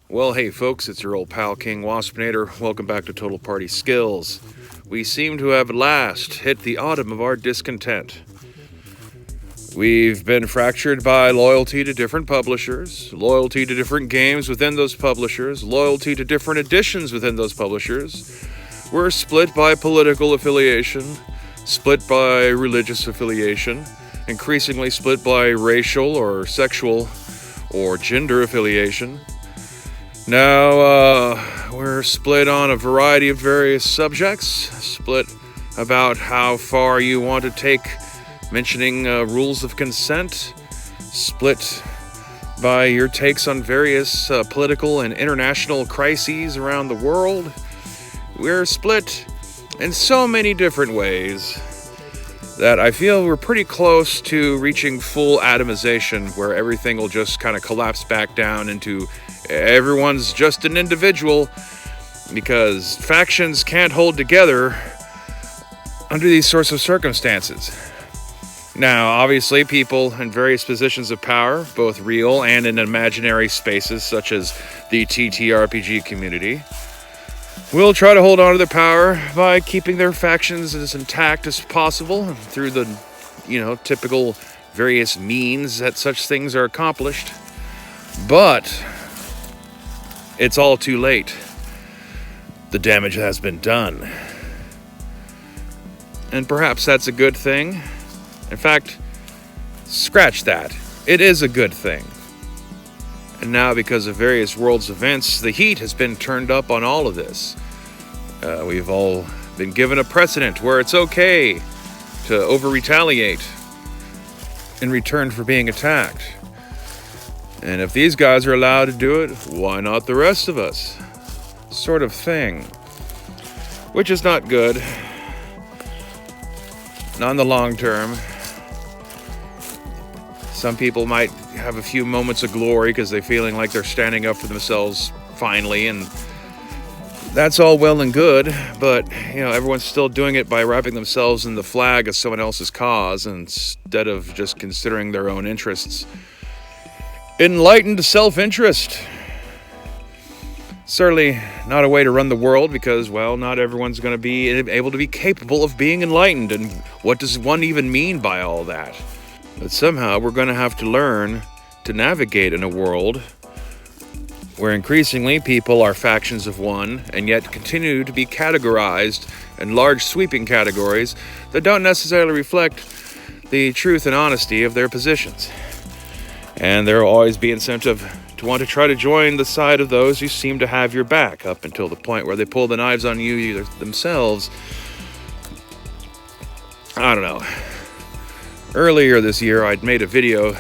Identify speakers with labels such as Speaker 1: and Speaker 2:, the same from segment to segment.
Speaker 1: Well, hey folks, it's your old pal King Waspinator. Welcome back to Total Party Skills. We seem to have at last hit the autumn of our discontent. We've been fractured by loyalty to different publishers, loyalty to different games within those publishers, loyalty to different editions within those publishers. We're split by political affiliation, split by religious affiliation, increasingly split by racial or sexual or gender affiliation. Now, we're split on a variety of various subjects, split about how far you want to take mentioning rules of consent, split by your takes on various political and international crises around the world. We're split in so many different ways that I feel we're pretty close to reaching full atomization, where everything will just kind of collapse back down into everyone's just an individual, because factions can't hold together under these sorts of circumstances. Now, obviously, people in various positions of power, both real and in imaginary spaces such as the TTRPG community, will try to hold on to their power by keeping their factions as intact as possible through the, typical various means that such things are accomplished. But it's all too late. The damage has been done. And perhaps that's a good thing. In fact, scratch that. It is a good thing. And now, because of various world's events, the heat has been turned up on all of this. We've all been given a precedent where it's okay to over-retaliate in return for being attacked. And if these guys are allowed to do it, why not the rest of us? Sort of thing. Which is not good. Not in the long term. Some people might have a few moments of glory because they're feeling like they're standing up for themselves finally, and that's all well and good, but everyone's still doing it by wrapping themselves in the flag of someone else's cause instead of just considering their own interests. Enlightened self-interest. Certainly not a way to run the world, because, not everyone's going to be able to be capable of being enlightened, and what does one even mean by all that? But somehow we're going to have to learn to navigate in a world where increasingly people are factions of one and yet continue to be categorized in large sweeping categories that don't necessarily reflect the truth and honesty of their positions. And there will always be incentive to want to try to join the side of those who seem to have your back, up until the point where they pull the knives on you themselves. I don't know. Earlier this year, I'd made a video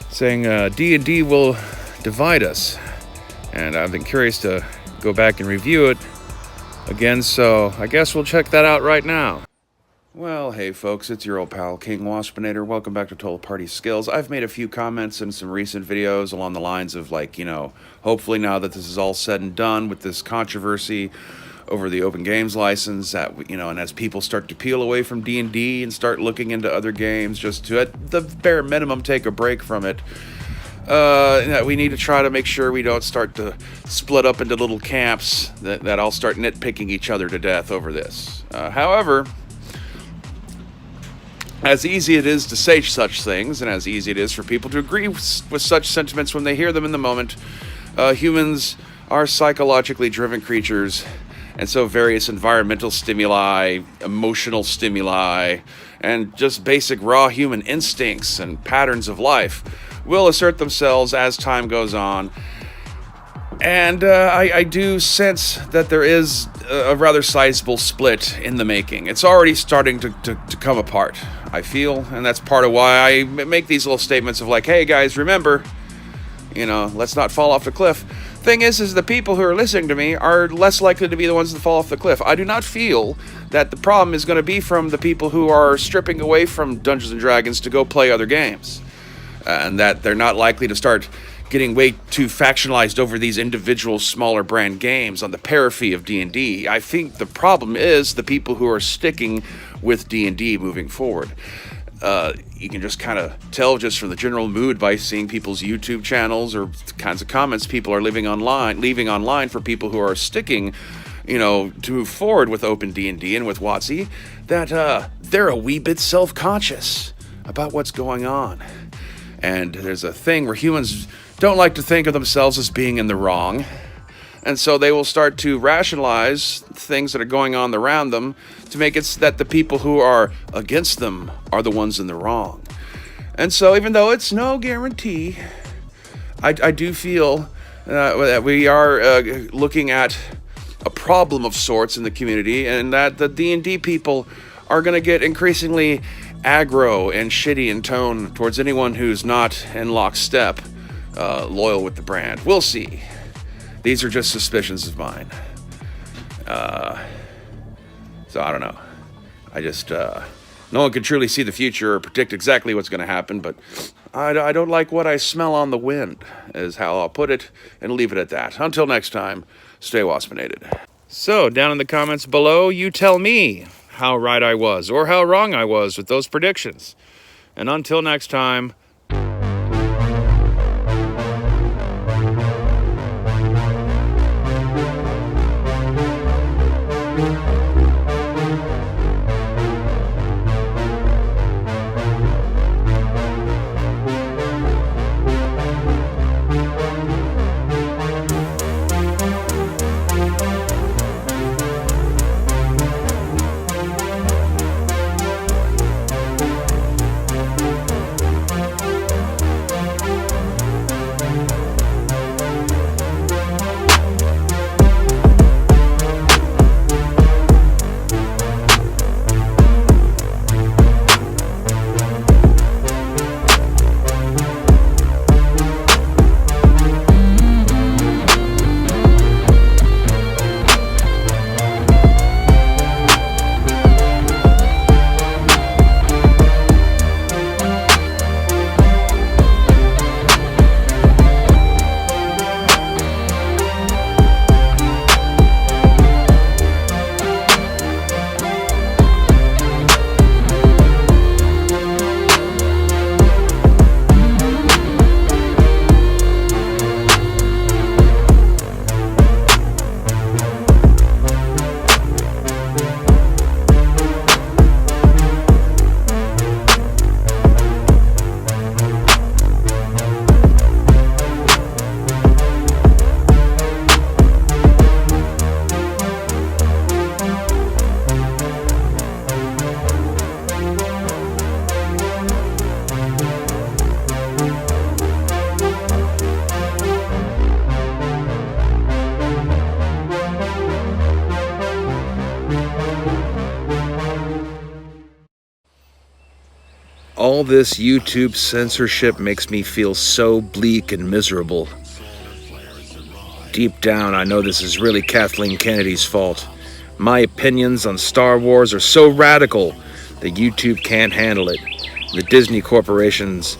Speaker 1: saying D&D will divide us, and I've been curious to go back and review it again, so I guess we'll check that out right now. Well, hey folks, it's your old pal King Waspinator. Welcome back to Total Party Skills. I've made a few comments in some recent videos along the lines of hopefully now that this is all said and done with this controversy over the Open Games license, that and as people start to peel away from D&D and start looking into other games, just to at the bare minimum take a break from it, that we need to try to make sure we don't start to split up into little camps that all start nitpicking each other to death over this. However, as easy it is to say such things, and as easy it is for people to agree with such sentiments when they hear them in the moment, humans are psychologically driven creatures. And so various environmental stimuli, emotional stimuli, and just basic raw human instincts and patterns of life will assert themselves as time goes on. And I do sense that there is a rather sizable split in the making. It's already starting to come apart, I feel, and that's part of why I make these little statements of hey guys, remember, let's not fall off the cliff. Thing is the people who are listening to me are less likely to be the ones that fall off the cliff. I do not feel that the problem is going to be from the people who are stripping away from Dungeons & Dragons to go play other games. And that they're not likely to start getting way too factionalized over these individual smaller brand games on the periphery of D&D. I think the problem is the people who are sticking with D&D moving forward. You can just kind of tell just from the general mood by seeing people's YouTube channels or the kinds of comments people are leaving online for people who are sticking, to move forward with Open D&D and with WotC, that they're a wee bit self-conscious about what's going on. And there's a thing where humans don't like to think of themselves as being in the wrong. And so they will start to rationalize things that are going on around them to make it that the people who are against them are the ones in the wrong. And so even though it's no guarantee, I do feel that we are looking at a problem of sorts in the community, and that the D&D people are going to get increasingly aggro and shitty in tone towards anyone who's not in lockstep, loyal with the brand. We'll see. These are just suspicions of mine. So I don't know. I just, no one can truly see the future or predict exactly what's going to happen, but I don't like what I smell on the wind, is how I'll put it, and leave it at that. Until next time, stay waspinated. So, down in the comments below, you tell me how right I was, or how wrong I was with those predictions. And until next time, all this YouTube censorship makes me feel so bleak and miserable. Deep down, I know this is really Kathleen Kennedy's fault. My opinions on Star Wars are so radical that YouTube can't handle it. The Disney corporations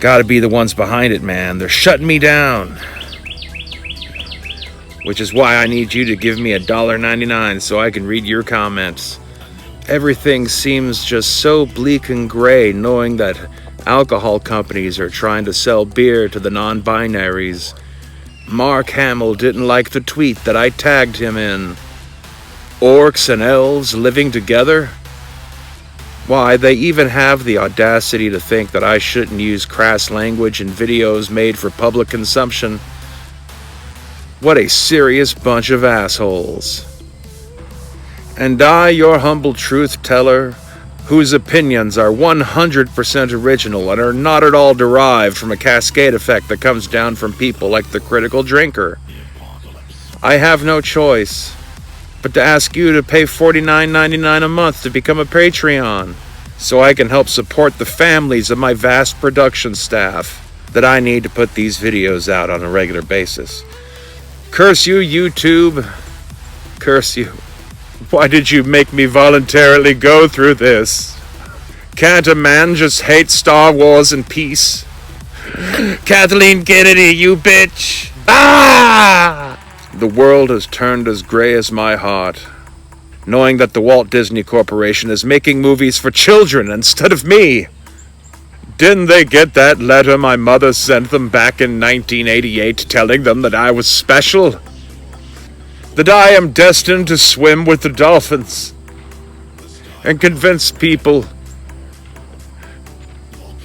Speaker 1: gotta be the ones behind it, man. They're shutting me down. Which is why I need you to give me $1.99 so I can read your comments. Everything seems just so bleak and gray, knowing that alcohol companies are trying to sell beer to the non-binaries. Mark Hamill didn't like the tweet that I tagged him in. Orcs and elves living together? Why, they even have the audacity to think that I shouldn't use crass language in videos made for public consumption. What a serious bunch of assholes. And I, your humble truth teller, whose opinions are 100% original and are not at all derived from a cascade effect that comes down from people like the critical drinker. I have no choice but to ask you to pay $49.99 a month to become a Patreon, so I can help support the families of my vast production staff that I need to put these videos out on a regular basis. Curse you, YouTube. Curse you. Why did you make me voluntarily go through this? Can't a man just hate Star Wars in peace? Kathleen Kennedy, you bitch! Ah! The world has turned as gray as my heart. knowing that the Walt Disney Corporation is making movies for children instead of me. Didn't they get that letter my mother sent them back in 1988 telling them that I was special? That I am destined to swim with the dolphins and convince people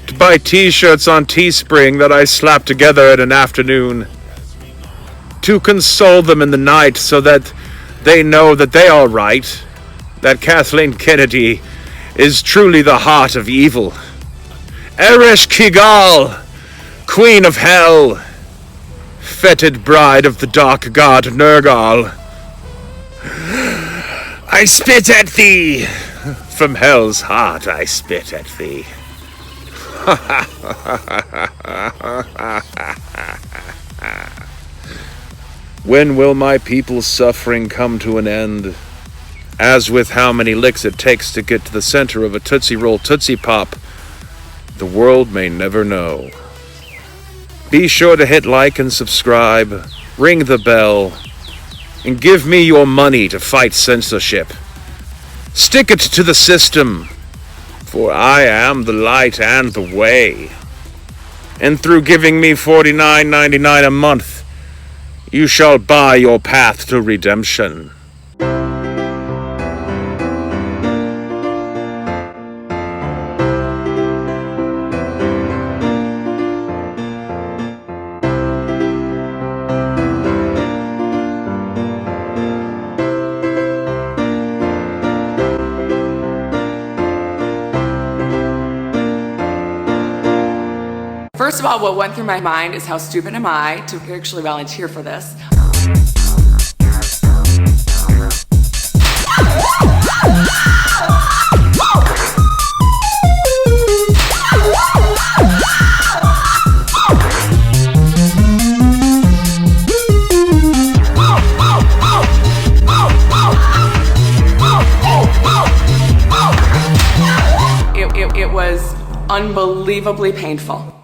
Speaker 1: to buy t-shirts on Teespring that I slapped together in an afternoon, to console them in the night so that they know that they are right, that Kathleen Kennedy is truly the heart of evil. Eresh Kigal, Queen of Hell, fetid bride of the dark god Nergal. I spit at thee! From hell's heart I spit at thee. When will my people's suffering come to an end? As with how many licks it takes to get to the center of a Tootsie Roll Tootsie Pop, the world may never know. Be sure to hit like and subscribe, ring the bell, and give me your money to fight censorship. Stick it to the system, for I am the light and the way. And through giving me $49.99 a month, you shall buy your path to redemption.
Speaker 2: First of all, what went through my mind is how stupid am I to actually volunteer for this? It was unbelievably painful.